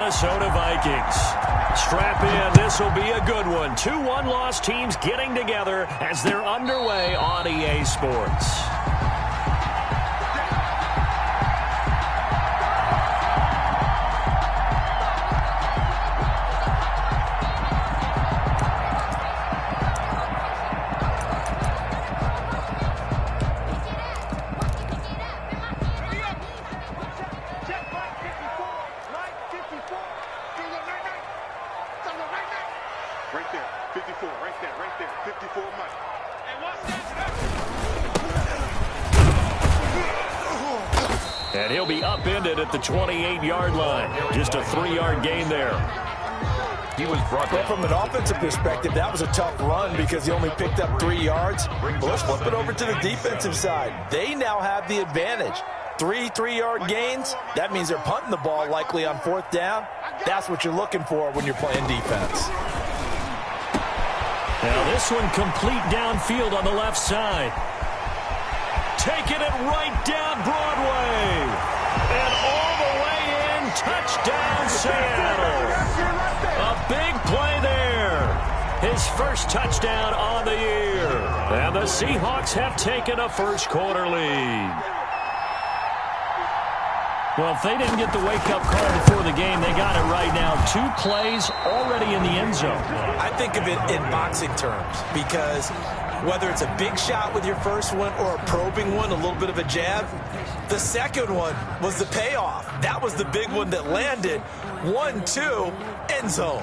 Minnesota Vikings. Strap in. This will be a good one. 2 one-loss teams getting together as they're underway on EA Sports. Right there, 54, right there, 54 Mike. And he'll be upended at the 28-yard line. Just a 3-yard gain there. He was brought down. From an offensive perspective, that was a tough run because he only picked up 3 yards. But let's flip it over to the defensive side. They now have the advantage. 3 3-yard gains, that means they're punting the ball likely on 4th down. That's what you're looking for when you're playing defense. Now this one complete downfield on the left side. Taking it right down Broadway. And all the way in, touchdown Seattle. A big play there. His first touchdown on the year. And the Seahawks have taken a first-quarter lead. Well, if they didn't get the wake-up call before the game, they got it right now. 2 plays already in the end zone. I think of it in boxing terms because whether it's a big shot with your first one or a probing one, a little bit of a jab, the second one was the payoff. That was the big one that landed. 1-2, end zone.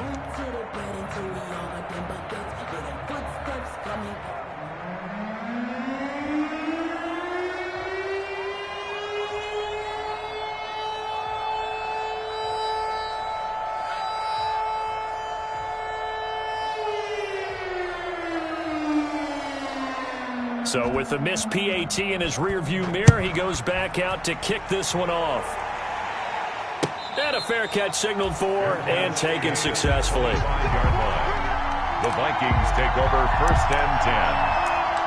So with the missed PAT in his rearview mirror, he goes back out to kick this one off. And a fair catch signaled for and taken successfully. The Vikings take over 1st and 10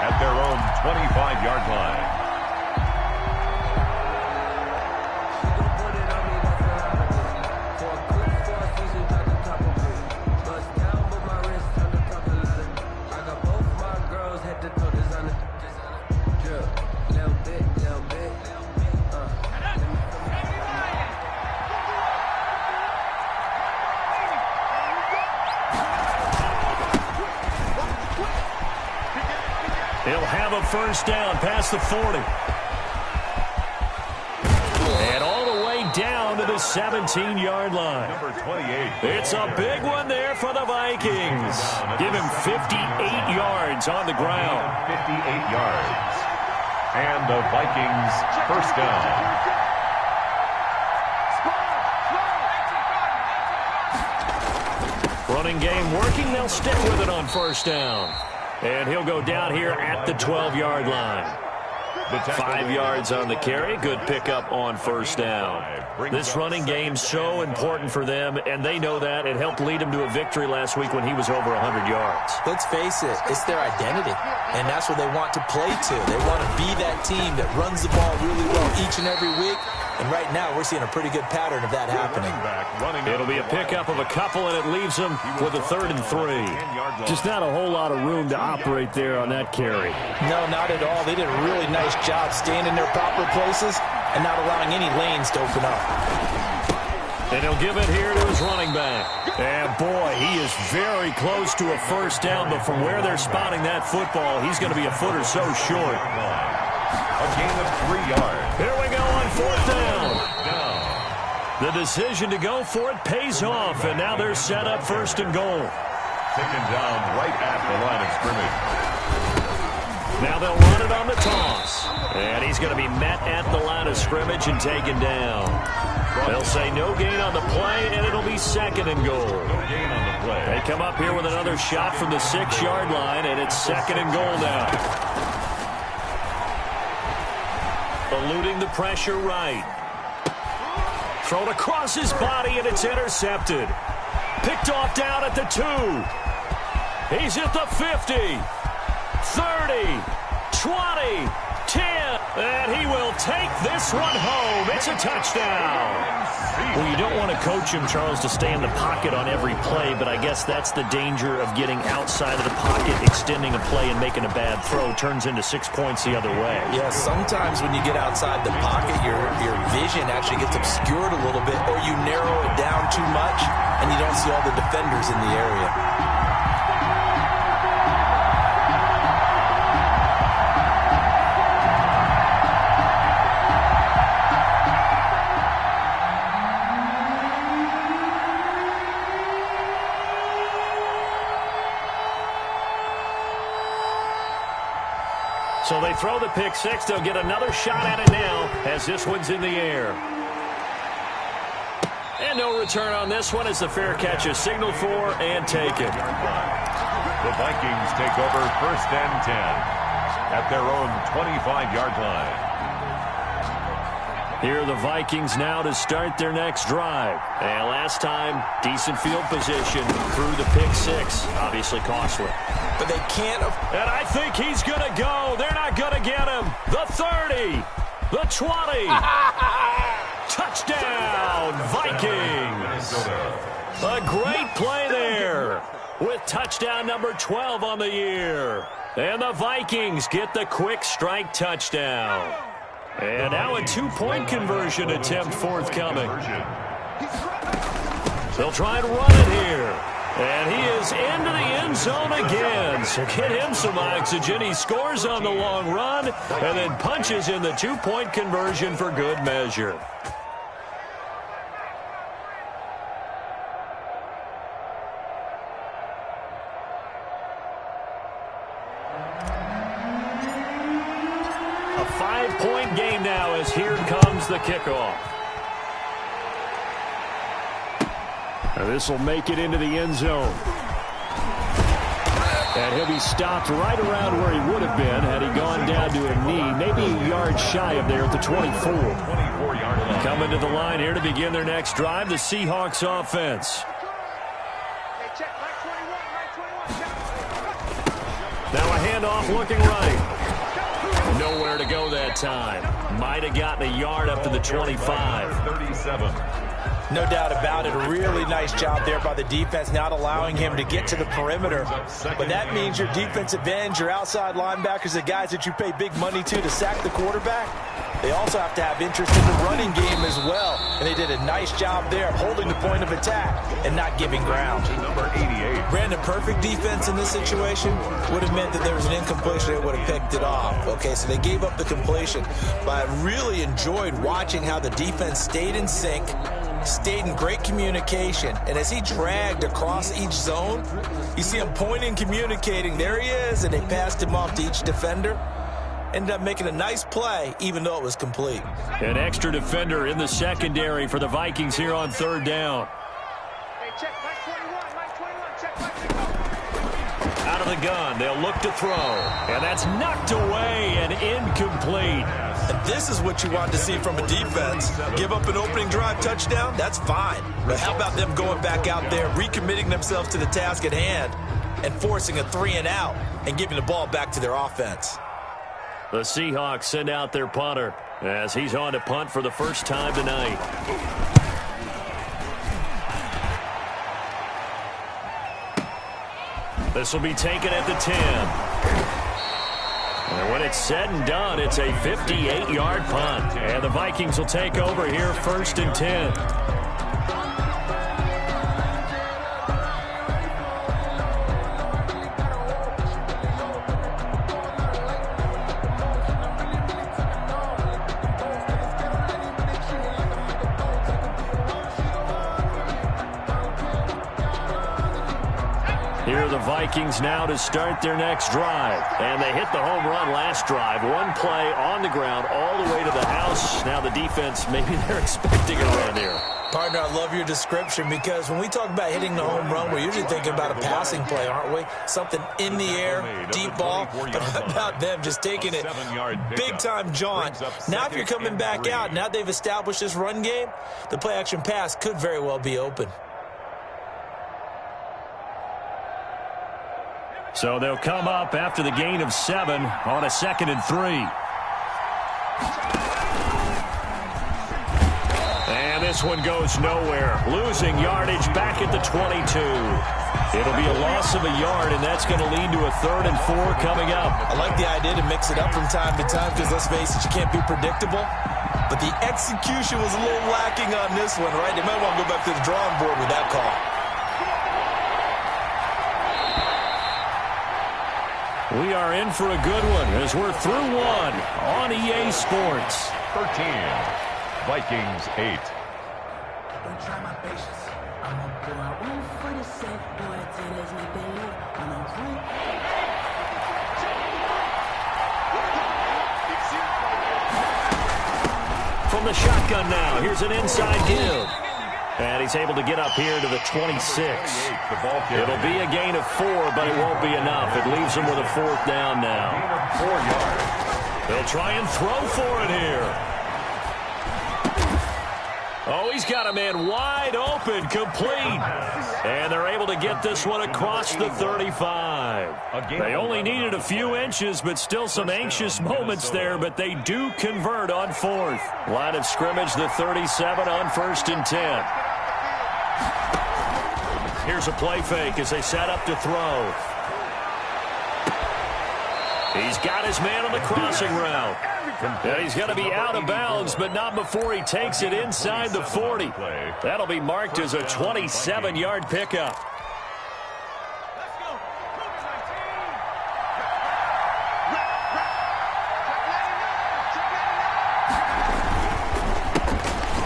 at their own 25-yard line. He'll have a first down past the 40. And all the way down to the 17-yard line. Number 28. It's a big one there for the Vikings. Give him 58 yards on the ground. 58 yards. And the Vikings first down. Running game working. They'll stick with it on first down. And he'll go down here at the 12-yard line. 5 yards on the carry. Good pickup on first down. This running game so important for them, and they know that. It helped lead them to a victory last week when he was over 100 yards. Let's face it, it's their identity, and that's what they want to play to. They want to be that team that runs the ball really well each and every week, and right now we're seeing a pretty good pattern of that happening. It'll be a pickup of a couple, and it leaves them with a 3rd and 3. Just not a whole lot of room to operate there on that carry. No, not at all. They did a really nice job staying in their proper places and not allowing any lanes to open up. And he'll give it here to his running back. And boy, he is very close to a first down, but from where they're spotting that football, he's going to be a foot or so short. A gain of 3 yards. Here we go on 4th down. The decision to go for it pays off, and now they're set up 1st and goal. Taken down right at the line of scrimmage. Now they'll run it on the toss. And he's going to be met at the line of scrimmage and taken down. They'll say no gain on the play, and it'll be 2nd and goal. No gain on the play. They come up here with another shot from the 6-yard line, and it's 2nd and goal now. Eluding the pressure right. Thrown across his body, and it's intercepted. Picked off down at the 2. He's at the 50. 30, 20, 10. And he will take this one home. It's a touchdown. Well, you don't want to coach him, Charles, to stay in the pocket on every play, but I guess that's the danger of getting outside of the pocket, extending a play, and making a bad throw. Turns into 6 points the other way. Yeah, sometimes when you get outside the pocket, your vision actually gets obscured a little bit, or you narrow it down too much, and you don't see all the defenders in the area. So they throw the pick six. They'll get another shot at it now as this one's in the air. And no return on this one as the fair catch is signaled for and taken. The Vikings take over 1st and 10 at their own 25-yard line. Here are the Vikings now to start their next drive. And last time, decent field position through the pick six. Obviously costly. But they can't. And I think he's going to go. They're not going to get him. The 30. The 20. Touchdown, Vikings. A great play there with touchdown number 12 on the year. And the Vikings get the quick strike touchdown. And now a two-point conversion attempt forthcoming. They'll try and run it here. And he is into the end zone again. So get him some oxygen. He scores on the long run and then punches in the two-point conversion for good measure. A 5-point game now as here comes the kickoff. Now this will make it into the end zone. And he'll be stopped right around where he would have been had he gone down to a knee, maybe a yard shy of there at the 24. 24-yard line. Coming to the line here to begin their next drive, the Seahawks offense. Now a handoff looking right. Nowhere to go that time. Might have gotten a yard up to the 25. 37. No doubt about it. A really nice job there by the defense, not allowing him to get to the perimeter. But that means your defensive ends, your outside linebackers, the guys that you pay big money to sack the quarterback, they also have to have interest in the running game as well. And they did a nice job there of holding the point of attack and not giving ground. Number 88. Brandon, perfect defense in this situation would have meant that there was an incompletion. They would have picked it off. Okay, so they gave up the completion. But I really enjoyed watching how the defense stayed in sync, stayed in great communication, and as he dragged across each zone, you see him pointing, communicating. There he is, and they passed him off to each defender. Ended up making a nice play, even though it was complete. An extra defender in the secondary for the Vikings here on third down. Out of the gun, they'll look to throw. And that's knocked away and incomplete. And this is what you want to see from a defense. Give up an opening drive touchdown, that's fine. But how about them going back out there, recommitting themselves to the task at hand, and forcing a 3-and-out and giving the ball back to their offense. The Seahawks send out their punter as he's on to punt for the first time tonight. This will be taken at the 10. And when it's said and done, it's a 58-yard punt. And the Vikings will take over here 1st and 10. Here are the Vikings now to start their next drive. And they hit the home run last drive. One play on the ground all the way to the house. Now the defense, maybe they're expecting it around here. Partner, I love your description because when we talk about hitting the home run, we're usually thinking about a passing play, aren't we? Something in the air, deep ball. But how about them just taking it big-time jaunt? Now if you're coming back out, now they've established this run game, the play-action pass could very well be open. So they'll come up after the gain of 7 on a 2nd and 3. And this one goes nowhere. Losing yardage back at the 22. It'll be a loss of a yard, and that's going to lead to a 3rd and 4 coming up. I like the idea to mix it up from time to time because, let's face it, you can't be predictable. But the execution was a little lacking on this one, right? They might want to go back to the drawing board with that call. We are in for a good one as we're through one on EA Sports. 13, Vikings 8. Don't try my patience. I'm gonna pull out one for the set, boy, till there's nothing left. I'm gonna run. From the shotgun now, here's an inside give. And he's able to get up here to the 26. It'll be a gain of 4, but it won't be enough. It leaves him with a 4th down now. 4 yards. They'll try and throw for it here. Oh, he's got a man wide open, complete. And they're able to get this one across the 35. They only needed a few inches, but still some anxious moments there, but they do convert on 4th. Line of scrimmage, the 37 on 1st and 10. Here's a play fake as they set up to throw. He's got his man on the crossing route. And he's going to be out of bounds, but not before he takes it inside the 40. That'll be marked as a 27-yard pickup.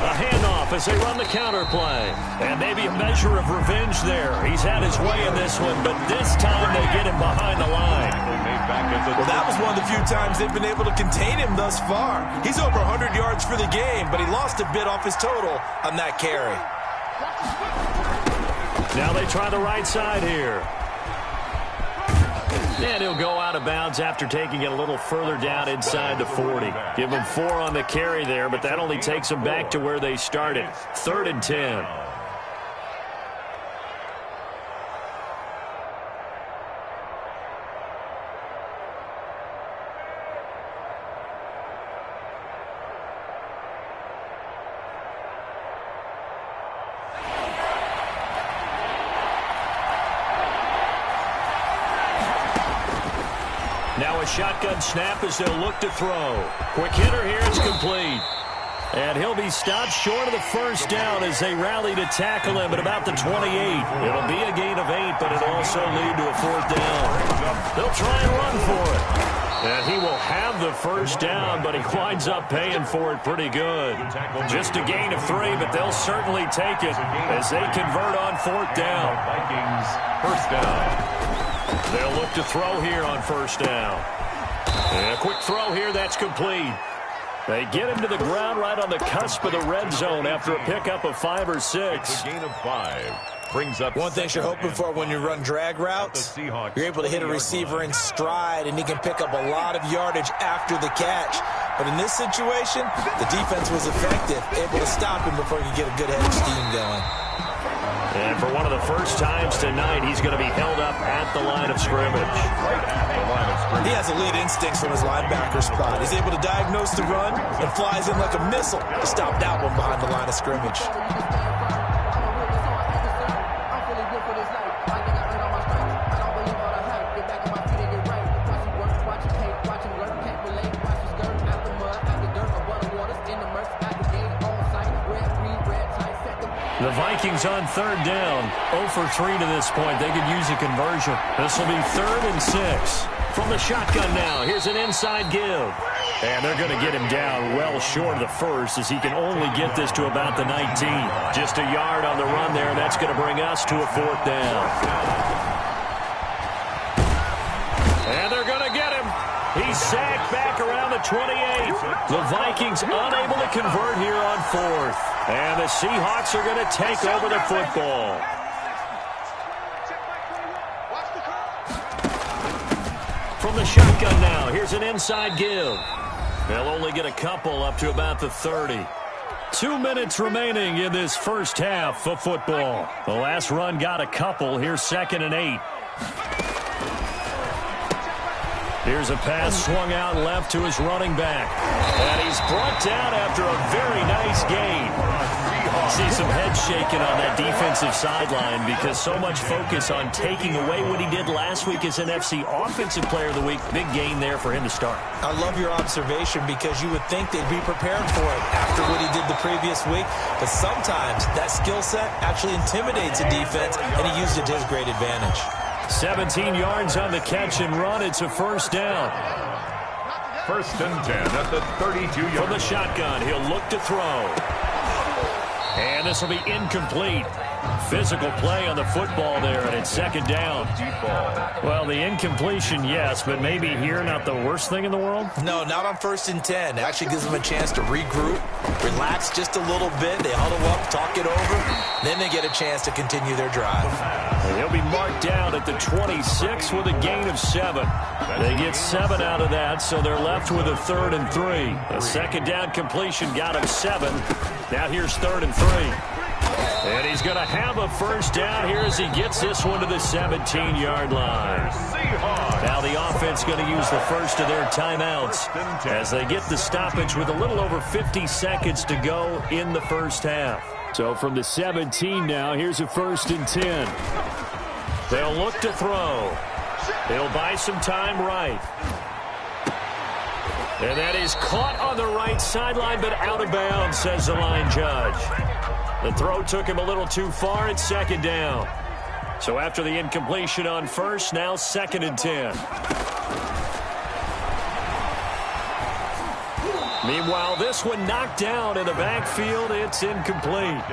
A handoff as they run the counter play. And maybe a measure of revenge there. He's had his way in this one, but this time they get him behind the line. Well, that was one of the few times they've been able to contain him thus far. He's over 100 yards for the game, but he lost a bit off his total on that carry. Now they try the right side here. And he'll go out of bounds after taking it a little further down inside the 40. Give him 4 on the carry there, but that only takes them back to where they started. 3rd and 10. Now a shotgun snap as they'll look to throw. Quick hitter here, it's complete. And he'll be stopped short of the 1st down as they rally to tackle him at about the 28. It'll be a gain of 8, but it'll also lead to a 4th down. They'll try and run for it. And he will have the 1st down, but he winds up paying for it pretty good. Just a gain of 3, but they'll certainly take it as they convert on 4th down. Vikings 1st down. They'll look to throw here on 1st down. And a quick throw here, that's complete. They get him to the ground right on the cusp of the red zone after a pickup of 5 or 6. A gain of 5. Brings up one thing you're hoping for when you run drag routes, you're able to hit a receiver in stride, and he can pick up a lot of yardage after the catch. But in this situation, the defense was effective, able to stop him before he could get a good head of steam going. And for one of the first times tonight, he's going to be held up at the line of scrimmage. He has elite instincts from his linebacker spot. He's able to diagnose the run and flies in like a missile to stop that one behind the line of scrimmage. The Vikings on 3rd down, 0 for 3 to this point. They could use a conversion. This will be 3rd and 6. From the shotgun now, here's an inside give. And they're going to get him down well short of the 1st as he can only get this to about the 19. Just a yard on the run there, and that's going to bring us to a 4th down. And they're going to get him. He's sacked back around the 28. The Vikings unable to convert here on 4th. And the Seahawks are going to take over the football. From the shotgun now, here's an inside give. They'll only get a couple up to about the 30. 2 minutes remaining in this first half of football. The last run got a couple. Here's 2nd and 8. Here's a pass swung out left to his running back. And he's brought down after a very nice gain. See some head shaking on that defensive sideline because so much focus on taking away what he did last week as NFC Offensive Player of the Week. Big gain there for him to start. I love your observation because you would think they'd be prepared for it after what he did the previous week. But sometimes that skill set actually intimidates a defense, and he used it to his great advantage. 17 yards on the catch and run. It's a first down. First and 10 at the 32-yard. From the shotgun, he'll look to throw. And this will be incomplete. Physical play on the football there, and it's second down. Well, the incompletion, yes, but maybe here not the worst thing in the world? No, not on first and 10. It actually gives them a chance to regroup, relax just a little bit. They huddle up, talk it over, then they get a chance to continue their drive. And he'll be marked down at the 26 with a gain of 7. They get 7 out of that, so they're left with a 3rd and 3. A second down completion got him 7. Now here's 3rd and 3. And he's going to have a first down here as he gets this one to the 17-yard line. Now the offense going to use the first of their timeouts as they get the stoppage with a little over 50 seconds to go in the first half. So from the 17 now, here's a 1st and 10. They'll look to throw. They'll buy some time right. And that is caught on the right sideline, but out of bounds, says the line judge. The throw took him a little too far. It's second down. So after the incompletion on first, now 2nd and 10. Meanwhile, this one knocked down in the backfield. It's incomplete.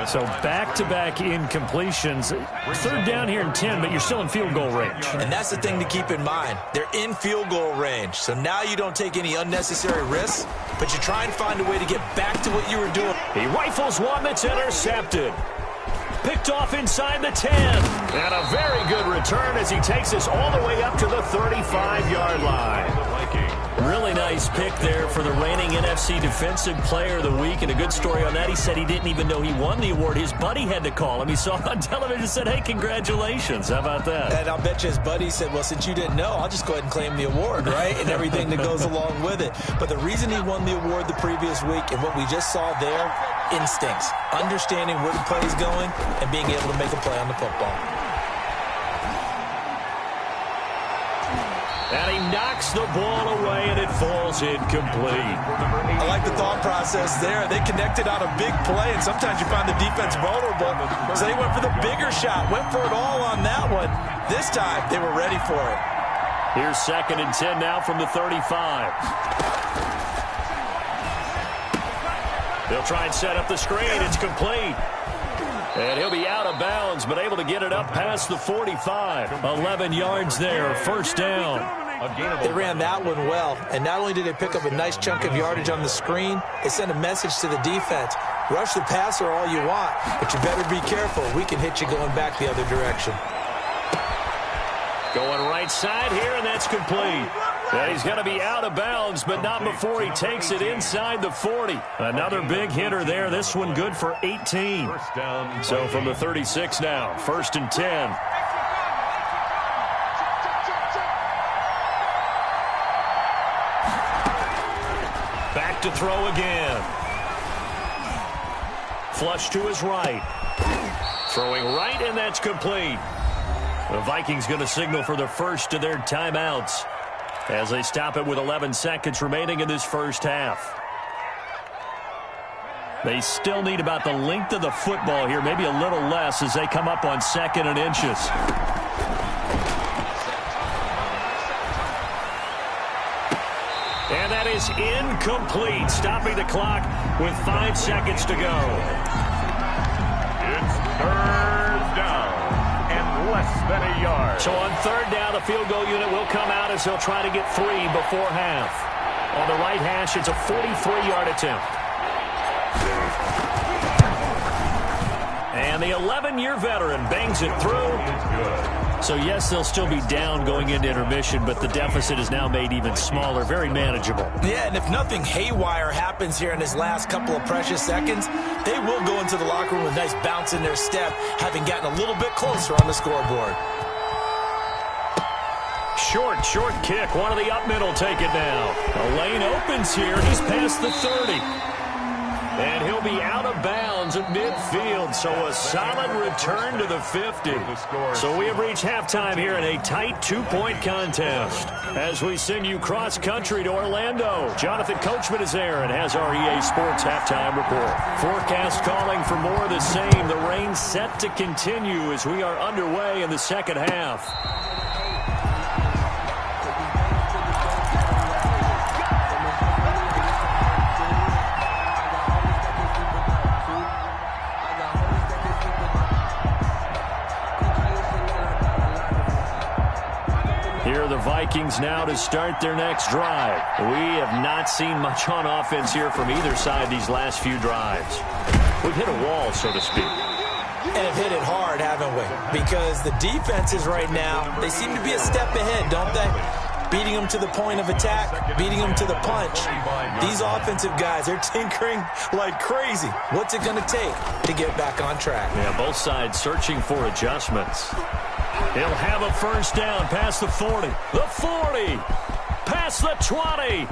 So back-to-back incompletions. 3rd down here and 10, but you're still in field goal range. And that's the thing to keep in mind. They're in field goal range. So now you don't take any unnecessary risks, but you try and find a way to get back to what you were doing. He rifles one that's intercepted. Picked off inside the 10. And a very good return as he takes us all the way up to the 35-yard line. Really nice pick there for the reigning NFC Defensive Player of the Week. And a good story on that. He said he didn't even know he won the award. His buddy had to call him. He saw it on television and said, hey, congratulations. How about that? And I'll bet you his buddy said, well, since you didn't know, I'll just go ahead and claim the award, right? And everything that goes along with it. But the reason he won the award the previous week and what we just saw there, instincts, understanding where the play is going and being able to make a play on the football. And he knocks the ball away, and it falls incomplete. I like the thought process there. They connected on a big play, and sometimes you find the defense vulnerable. So they went for the bigger shot, went for it all on that one. This time, they were ready for it. Here's 2nd and 10 now from the 35. They'll try and set up the screen. It's complete. And he'll be out of bounds, but able to get it up past the 45. 11 yards there, first down. They ran that one well, and not only did they pick up a nice chunk of yardage on the screen, they sent a message to the defense. Rush the passer all you want, but you better be careful. We can hit you going back the other direction. Going right side here, and that's complete. Yeah, he's going to be out of bounds, but not before he takes it inside the 40. Another big hitter there. This one good for 18. So from the 36 now, 1st and 10. Back to throw again. Flush to his right. Throwing right, and that's complete. The Vikings going to signal for the first of their timeouts as they stop it with 11 seconds remaining in this first half. They still need about the length of the football here, maybe a little less as they come up on 2nd and inches. And that is incomplete, stopping the clock with 5 seconds to go. It's 3rd down and less than a yard. So on 3rd down, the field goal unit will come out as they'll try to get 3 before half. On the right hash, it's a 43-yard attempt. And the 11-year veteran bangs it through. So, yes, they'll still be down going into intermission, but the deficit is now made even smaller, very manageable. Yeah, and if nothing haywire happens here in his last couple of precious seconds, they will go into the locker room with a nice bounce in their step, having gotten a little bit closer on the scoreboard. short kick. One of the up middle take it now. The lane opens here. He's past the 30. And he'll be out of bounds at midfield, so a solid return to the 50. So we have reached halftime here in a tight 2-point contest. As we send you cross-country to Orlando, Jonathan Coachman is there and has our EA Sports halftime report. Forecast calling for more of the same. The rain set to continue as we are underway in the second half. Here are the Vikings now to start their next drive. We have not seen much on offense here from either side these last few drives. We've hit a wall, so to speak. And have hit it hard, haven't we? Because the defenses right now, they seem to be a step ahead, don't they? Beating them to the point of attack, beating them to the punch. These offensive guys, they're tinkering like crazy. What's it going to take to get back on track? Yeah, both sides searching for adjustments. He'll have a first down past the 40. The 40. Past the 20.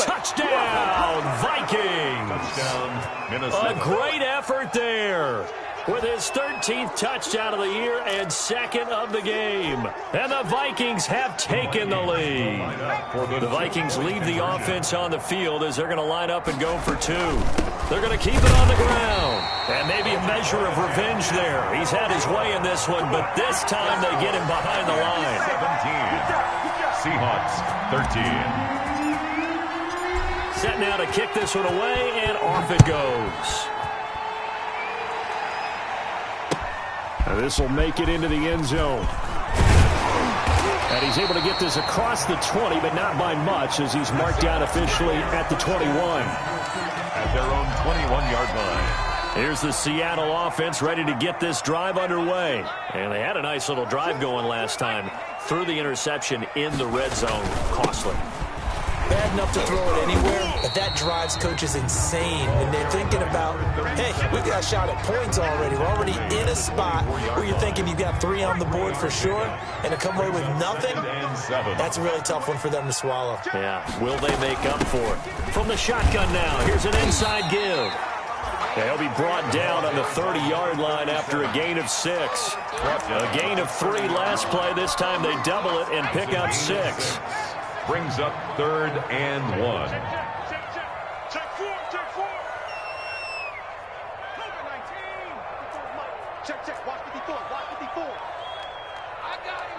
Touchdown, Vikings. Touchdown, Minnesota. A great effort there. With his 13th touchdown of the year and second of the game. And the Vikings have taken the lead. The Vikings leave the offense on the field as they're going to line up and go for 2. They're going to keep it on the ground. And maybe a measure of revenge there. He's had his way in this one, but this time they get him behind the line. 17. Seahawks, 13. Set now to kick this one away, and off it goes. This will make it into the end zone. And he's able to get this across the 20, but not by much as he's marked down officially at the 21. At their own 21-yard line. Here's the Seattle offense ready to get this drive underway. And they had a nice little drive going last time. Threw the interception in the red zone. Costly. Bad enough to throw it anywhere, but that drives coaches insane when they're thinking about, hey, we've got a shot at points already. We're already in a spot where you're thinking you've got 3 on the board for sure, and to come away with nothing, that's a really tough one for them to swallow. Yeah, will they make up for it? From the shotgun now, here's an inside give. He'll be brought down on the 30-yard line after a gain of 6. A gain of 3 last play. This time they double it and pick up 6. Brings up 3rd and 1. Check 4. Check. Watch 54. I got him.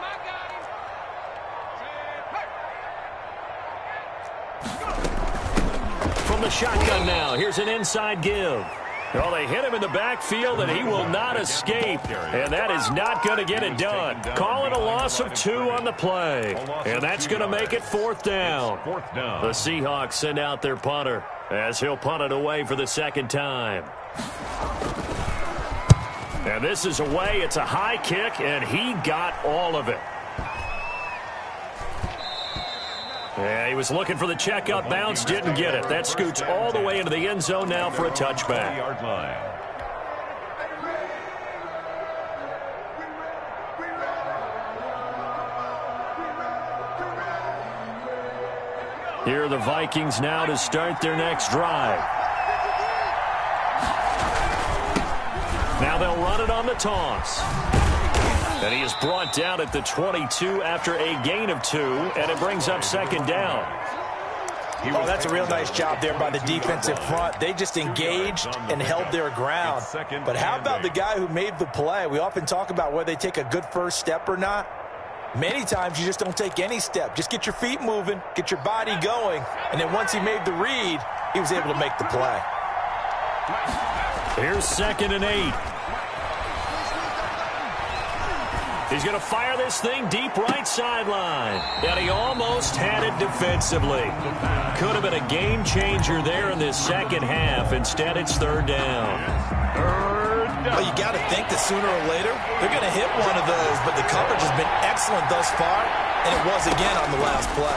From the shotgun now, here's an inside give. Well, they hit him in the backfield, and he will not escape. And that is not going to get it done. Calling a loss of 2 on the play. And that's going to make it 4th down. The Seahawks send out their punter as he'll punt it away for the second time. And this is away. It's a high kick, and he got all of it. Yeah, he was looking for the checkup bounce, didn't get it. That scoots all the way into the end zone now for a touchback. Here are the Vikings now to start their next drive. Now they'll run it on the toss. And he is brought down at the 22 after a gain of 2, and it brings up 2nd down. Oh, that's a real nice job there by the defensive front. They just engaged and held their ground. But how about the guy who made the play? We often talk about whether they take a good first step or not. Many times you just don't take any step. Just get your feet moving, get your body going, and then once he made the read, he was able to make the play. Here's 2nd and 8. He's going to fire this thing deep right sideline. And he almost had it defensively. Could have been a game changer there in this second half. Instead, it's 3rd down. Well, you got to think that sooner or later, they're going to hit one of those. But the coverage has been excellent thus far, and it was again on the last play.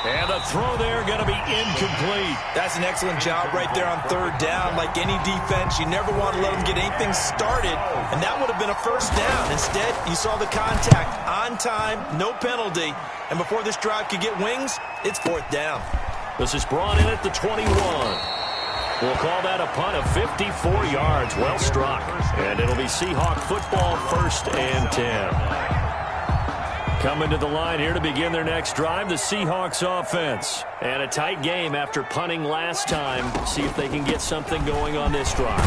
And the throw there going to be incomplete. That's an excellent job right there on third down. Like any defense, you never want to let them get anything started, and that would have been a first down. Instead, you saw the contact on time, no penalty, and before this drive could get wings, it's fourth down. This is brought in at the 21. We'll call that a punt of 54 yards. Well struck. And it'll be Seahawk football, 1st and 10. Coming to the line here to begin their next drive, the Seahawks offense. And a tight game after punting last time. See if they can get something going on this drive.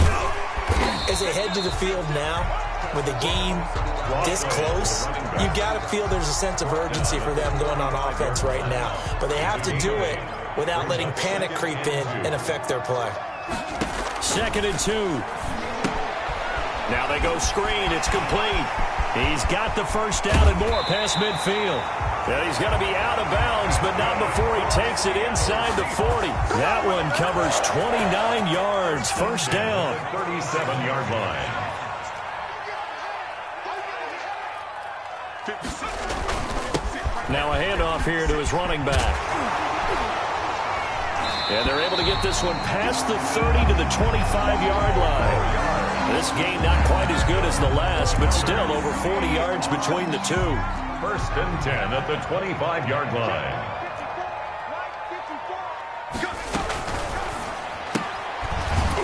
As they head to the field now, with the game this close, you got to feel there's a sense of urgency for them going on offense right now. But they have to do it without letting panic creep in and affect their play. 2nd and 2. Now they go screen. It's complete. He's got the first down and more past midfield. And he's going to be out of bounds, but not before he takes it inside the 40. That one covers 29 yards. First down. 37-yard line. Now a handoff here to his running back. And they're able to get this one past the 30 to the 25-yard line. This game not quite as good as the last, but still over 40 yards between the two. 1st and 10 at the 25-yard line.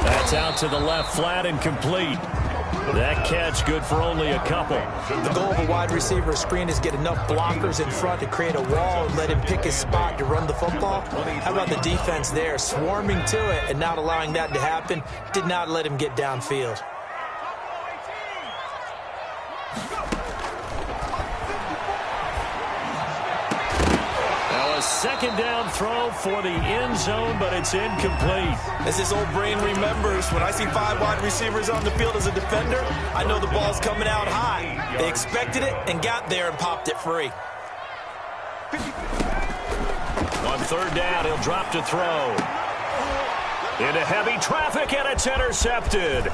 That's out to the left, flat and complete. That catch good for only a couple. The goal of a wide receiver screen is get enough blockers in front to create a wall and let him pick his spot to run the football. How about the defense there, swarming to it and not allowing that to happen? Did not let him get downfield. A 2nd down throw for the end zone, but it's incomplete. As his old brain remembers, when I see 5 wide receivers on the field as a defender, I know the ball's coming out high. They expected it and got there and popped it free. On 3rd down, he'll drop to throw. Into heavy traffic, and it's intercepted.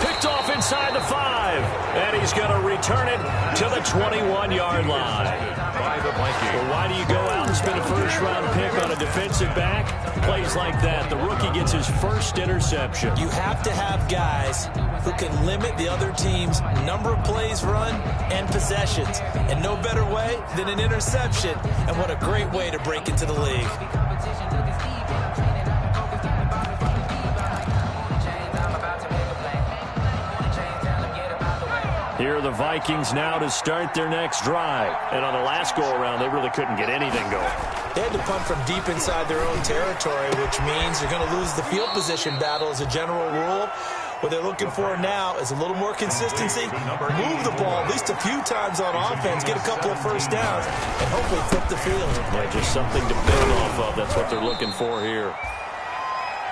Picked off inside the 5, and he's going to return it to the 21-yard line. Well, why do you go out and spend a first-round pick on a defensive back? Plays like that, the rookie gets his first interception. You have to have guys who can limit the other team's number of plays run and possessions. And no better way than an interception. And what a great way to break into the league. Here are the Vikings now to start their next drive. And on the last go-around, they really couldn't get anything going. They had to punt from deep inside their own territory, which means they're going to lose the field position battle as a general rule. What they're looking for now is a little more consistency, move the ball at least a few times on offense, get a couple of first downs, and hopefully flip the field. Yeah, just something to build off of. That's what they're looking for here.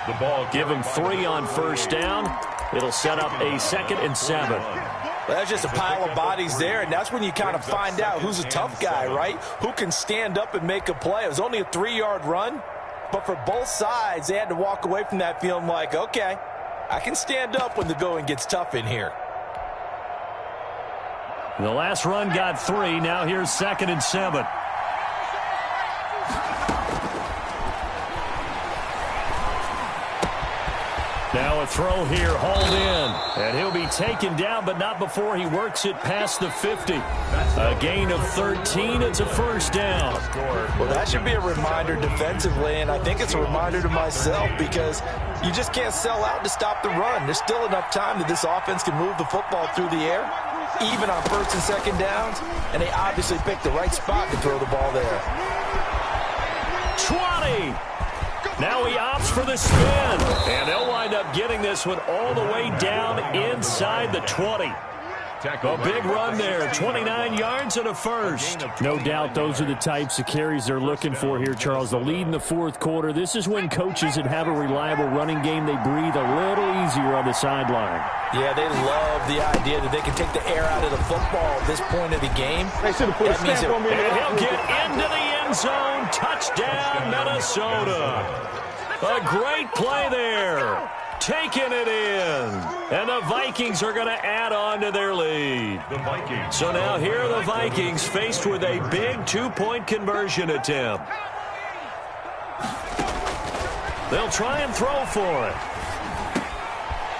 The ball. Give them 3 on first down. It'll set up a 2nd and 7. Well, that's just a pile of bodies there, and that's when you kind of find out who's a tough guy, right? Who can stand up and make a play. It was only a 3-yard run, but for both sides, they had to walk away from that feeling like, okay, I can stand up when the going gets tough in here. The last run got 3. Now here's 2nd and 7. Now a throw here, hauled in. And he'll be taken down, but not before he works it past the 50. A gain of 13. It's a first down. Well, that should be a reminder defensively, and I think it's a reminder to myself because you just can't sell out to stop the run. There's still enough time that this offense can move the football through the air, even on 1st and 2nd downs, and they obviously picked the right spot to throw the ball there. 20. Now he opts for the spin, and they'll wind up getting this one all the way down inside the 20. A big run there, 29 yards and a first. No doubt those are the types of carries they're looking for here, Charles. The lead in the 4th quarter. This is when coaches that have a reliable running game, they breathe a little easier on the sideline. Yeah, they love the idea that they can take the air out of the football at this point of the game. They should have put a stamp on me. And he'll get into the end zone. Touchdown, Minnesota. A great play there. Taking it in. And the Vikings are going to add on to their lead. The Vikings. So now here are the Vikings faced with a big 2-point conversion attempt. They'll try and throw for it.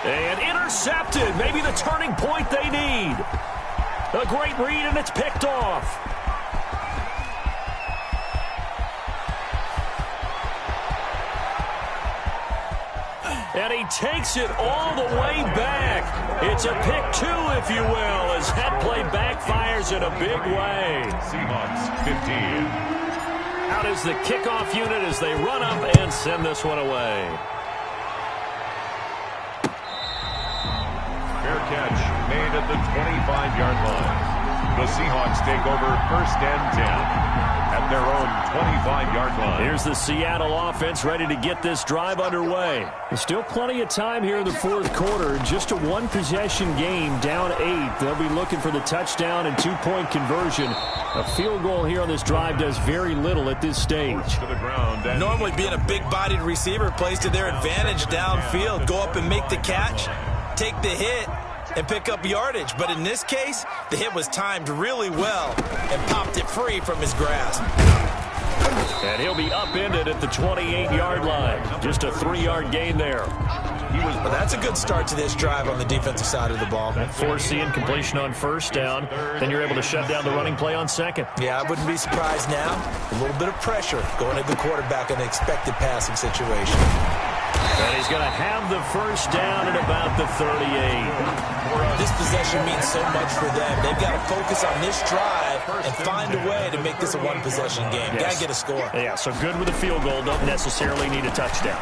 And intercepted. Maybe the turning point they need. A great read, and it's picked off. And he takes it all the way back. It's a pick two, if you will, as that play backfires in a big way. Seahawks 15. Out is the kickoff unit as they run up and send this one away. Fair catch made at the 25-yard line. The Seahawks take over 1st and 10 at their own 25-yard line. Here's the Seattle offense ready to get this drive underway. There's still plenty of time here in the fourth quarter. Just a one-possession game, down 8. They'll be looking for the touchdown and two-point conversion. A field goal here on this drive does very little at this stage. To the ground. Normally being a big-bodied receiver plays to their advantage downfield. Go up and make the catch, take the hit, and pick up yardage. But in this case, the hit was timed really well and popped it free from his grasp. And he'll be upended at the 28-yard line. Just a 3-yard gain there. Well, that's a good start to this drive on the defensive side of the ball. That forcing completion on 1st down. Then you're able to shut down the running play on 2nd. Yeah, I wouldn't be surprised now. A little bit of pressure going at the quarterback in an expected passing situation. And he's going to have the 1st down at about the 38. This possession means so much for them. They've got to focus on this drive and find a way to make this a one-possession game. Yes. Got to get a score. Yeah, so good with a field goal. Don't necessarily need a touchdown.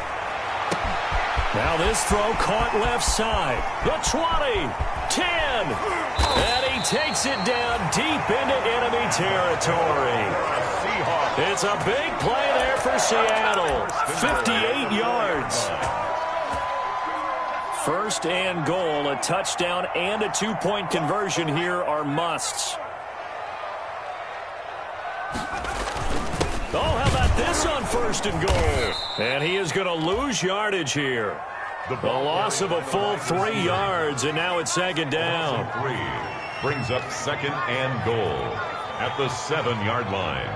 Now this throw caught left side. The 20, 10, and he takes it down deep into enemy territory. It's a big play there for Seattle. 58 yards. 1st and goal, a touchdown and a two-point conversion here are musts. Oh, how about this on 1st and goal? And he is going to lose yardage here. The loss of a full 3 yards, and now it's 2nd down. 3 brings up 2nd and goal at the 7-yard line.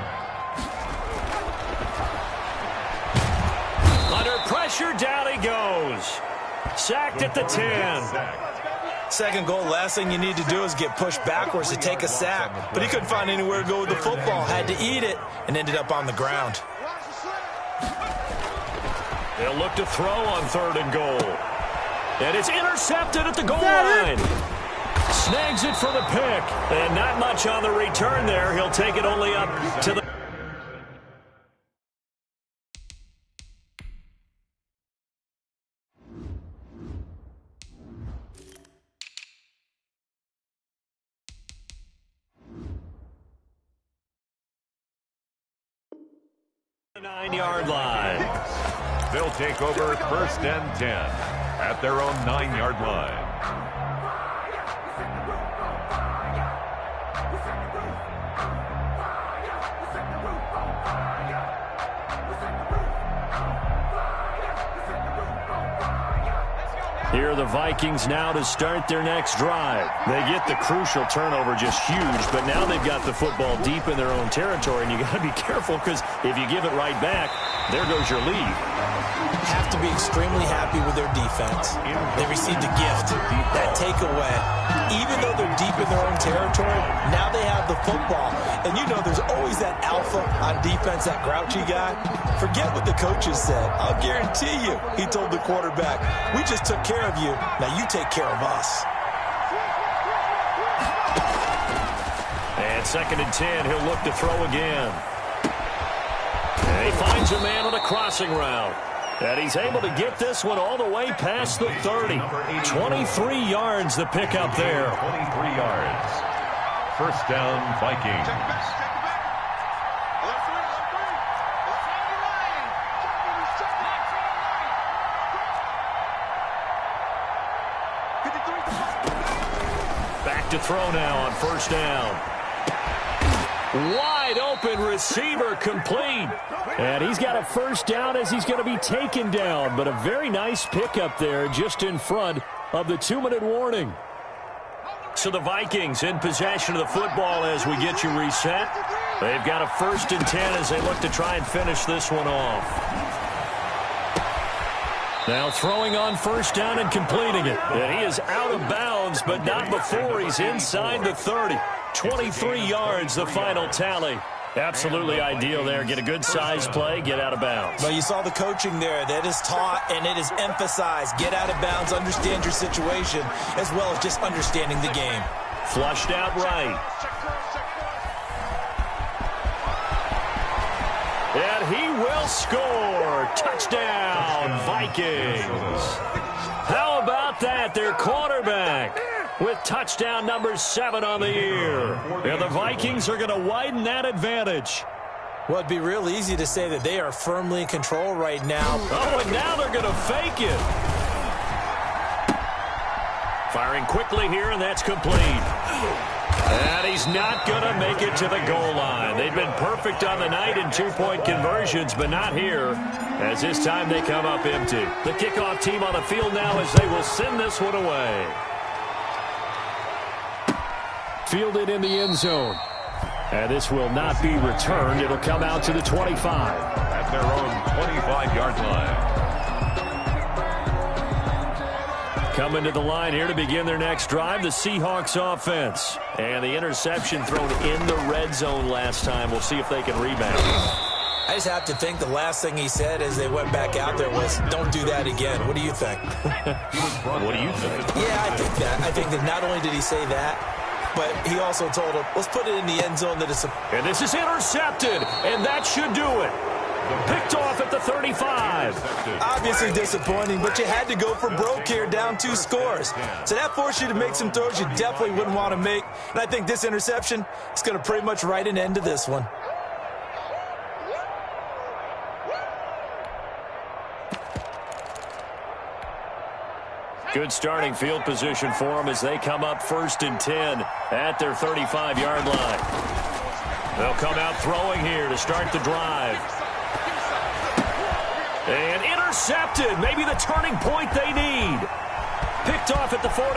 Under pressure, down he goes. Sacked at the 10. 2nd goal, last thing you need to do is get pushed backwards to take a sack. But he couldn't find anywhere to go with the football. Had to eat it and ended up on the ground. They'll look to throw on 3rd and goal. And it's intercepted at the goal line. Snags it for the pick. And not much on the return there. He'll take it only up to the... the 9-yard line. They'll take over 1st and 10 at their own 9-yard line. Here are the Vikings now to start their next drive. They get the crucial turnover, just huge, but now they've got the football deep in their own territory, and you got to be careful because if you give it right back, there goes your lead. Have to be extremely happy with their defense. They received a gift, that takeaway. Even though they're deep in their own territory, now they have the football. And you know there's always that alpha on defense, that grouchy guy. Forget what the coaches said. I'll guarantee you, he told the quarterback, we just took care of you. Now you take care of us. And 2nd and 10, he'll look to throw again. And he finds a man on a crossing route. And he's able to get this one all the way past the 30. 23 yards the pickup there. 23 yards. 1st down, Vikings. Back to throw now on 1st down. Wide open receiver complete. And he's got a 1st down as he's going to be taken down. But a very nice pickup there just in front of the 2-minute warning. So the Vikings in possession of the football as we get you reset. They've got a 1st and 10 as they look to try and finish this one off. Now throwing on first down and completing it. And he is out of bounds, but not before he's inside the 30. 23 yards, the final tally. Absolutely ideal there. Get a good size play, get out of bounds. Well, you saw the coaching there. That is taught and it is emphasized. Get out of bounds, understand your situation, as well as just understanding the game. Flushed out right. And he will score. Touchdown, Vikings. How about that? Their quarterback with touchdown number 7 on the year. And the Vikings are going to widen that advantage. Well, it'd be real easy to say that they are firmly in control right now. Oh, and now they're going to fake it. Firing quickly here, and that's complete. And he's not going to make it to the goal line. They've been perfect on the night in two-point conversions, but not here, as this time they come up empty. The kickoff team on the field now as they will send this one away. Fielded in the end zone. And this will not be returned. It'll come out to the 25. At their own 25-yard line. Coming to the line here to begin their next drive, the Seahawks offense. And the interception thrown in the red zone last time. We'll see if they can rebound. I just have to think the last thing he said as they went back out there was, don't do that again. What do you think? What do you think? Yeah, I think that. I think that not only did he say that, but he also told him, let's put it in the end zone that it's And this is intercepted, and that should do it. Picked off at the 35. Obviously disappointing, but you had to go for broke here, down 2 scores. So that forced you to make some throws you definitely wouldn't want to make. And I think this interception is going to pretty much write an end to this one. Good starting field position for them as they come up 1st and 10 at their 35-yard line. They'll come out throwing here to start the drive. And intercepted. Maybe the turning point they need. Picked off at the 48.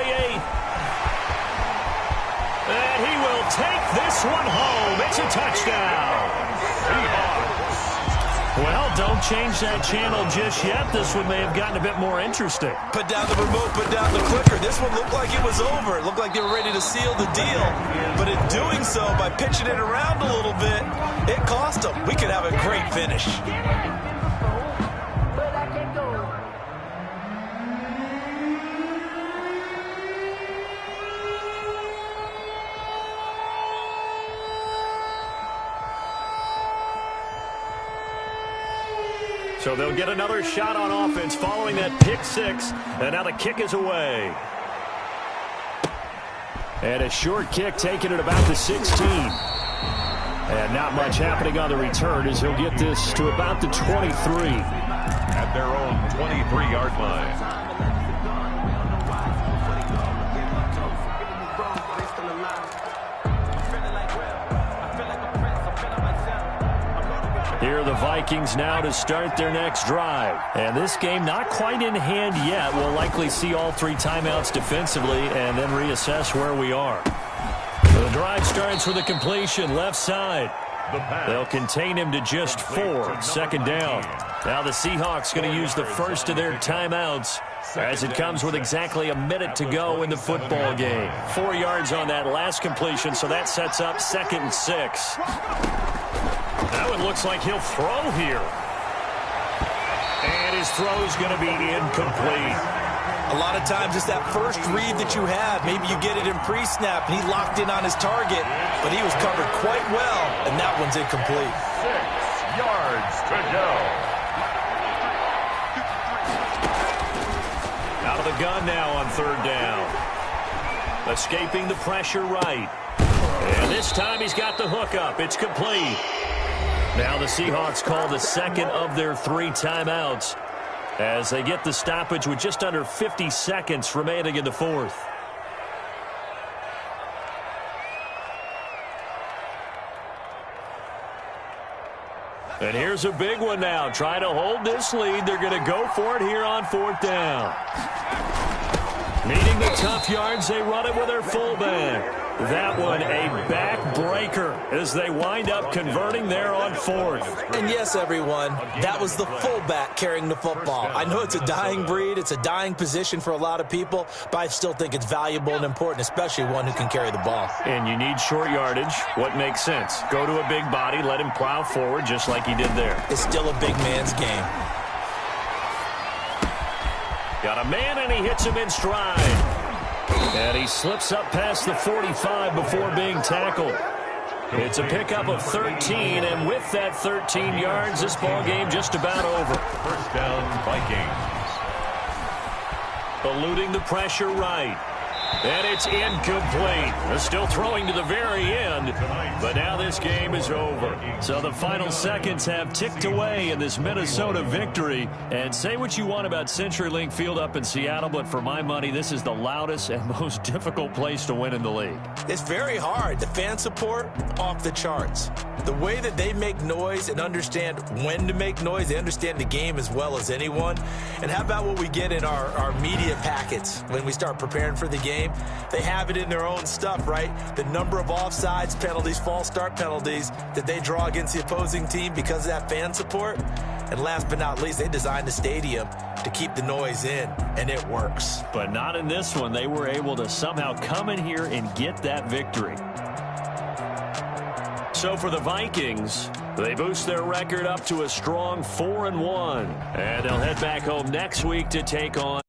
And he will take this one home. It's a touchdown. Well, don't change that channel just yet. This one may have gotten a bit more interesting. Put down the remote, put down the clicker. This one looked like it was over. It looked like they were ready to seal the deal. But in doing so, by pitching it around a little bit, it cost them. We could have a great finish. So they'll get another shot on offense following that pick 6. And now the kick is away. And a short kick taken at about the 16. And not much happening on the return as he'll get this to about the 23. At their own 23-yard line. Here are the Vikings now to start their next drive. And this game not quite in hand yet. We'll likely see all 3 timeouts defensively and then reassess where we are. The drive starts with a completion left side. They'll contain him to just 4. 2nd down. Now the Seahawks going to use the first of their timeouts as it comes with exactly a minute to go in the football game. 4 yards on that last completion, so that sets up 2nd and 6. Now it looks like he'll throw here. And his throw's going to be incomplete. A lot of times it's that first read that you have. Maybe you get it in pre-snap, and he locked in on his target, but he was covered quite well, and that one's incomplete. 6 yards to go. Out of the gun now on 3rd down. Escaping the pressure right. And this time he's got the hook up. It's complete. Now the Seahawks call the 2nd of their 3 timeouts as they get the stoppage with just under 50 seconds remaining in the 4th. And here's a big one now. Trying to hold this lead. They're going to go for it here on 4th down. Needing the tough yards, they run it with their fullback. That one a back-breaker as they wind up converting there on 4th. And yes, everyone, that was the fullback carrying the football. I know it's a dying breed, it's a dying position for a lot of people, but I still think it's valuable and important, especially one who can carry the ball. And you need short yardage. What makes sense? Go to a big body, let him plow forward just like he did there. It's still a big man's game. Got a man, and he hits him in stride. And he slips up past the 45 before being tackled. It's a pickup of 13, and with that 13 yards, this ball game just about over. First down, Vikings. Eluding the pressure right. And it's incomplete. They're still throwing to the very end, but now this game is over. So the final seconds have ticked away in this Minnesota victory. And say what you want about CenturyLink Field up in Seattle, but for my money, this is the loudest and most difficult place to win in the league. It's very hard. The fan support, off the charts. The way that they make noise and understand when to make noise, they understand the game as well as anyone. And how about what we get in our media packets when we start preparing for the game? They have it in their own stuff, right? The number of offsides penalties, false start penalties that they draw against the opposing team because of that fan support. And last but not least, they designed the stadium to keep the noise in, and it works. But not in this one. They were able to somehow come in here and get that victory. So for the Vikings, they boost their record up to a strong 4-1. And they'll head back home next week to take on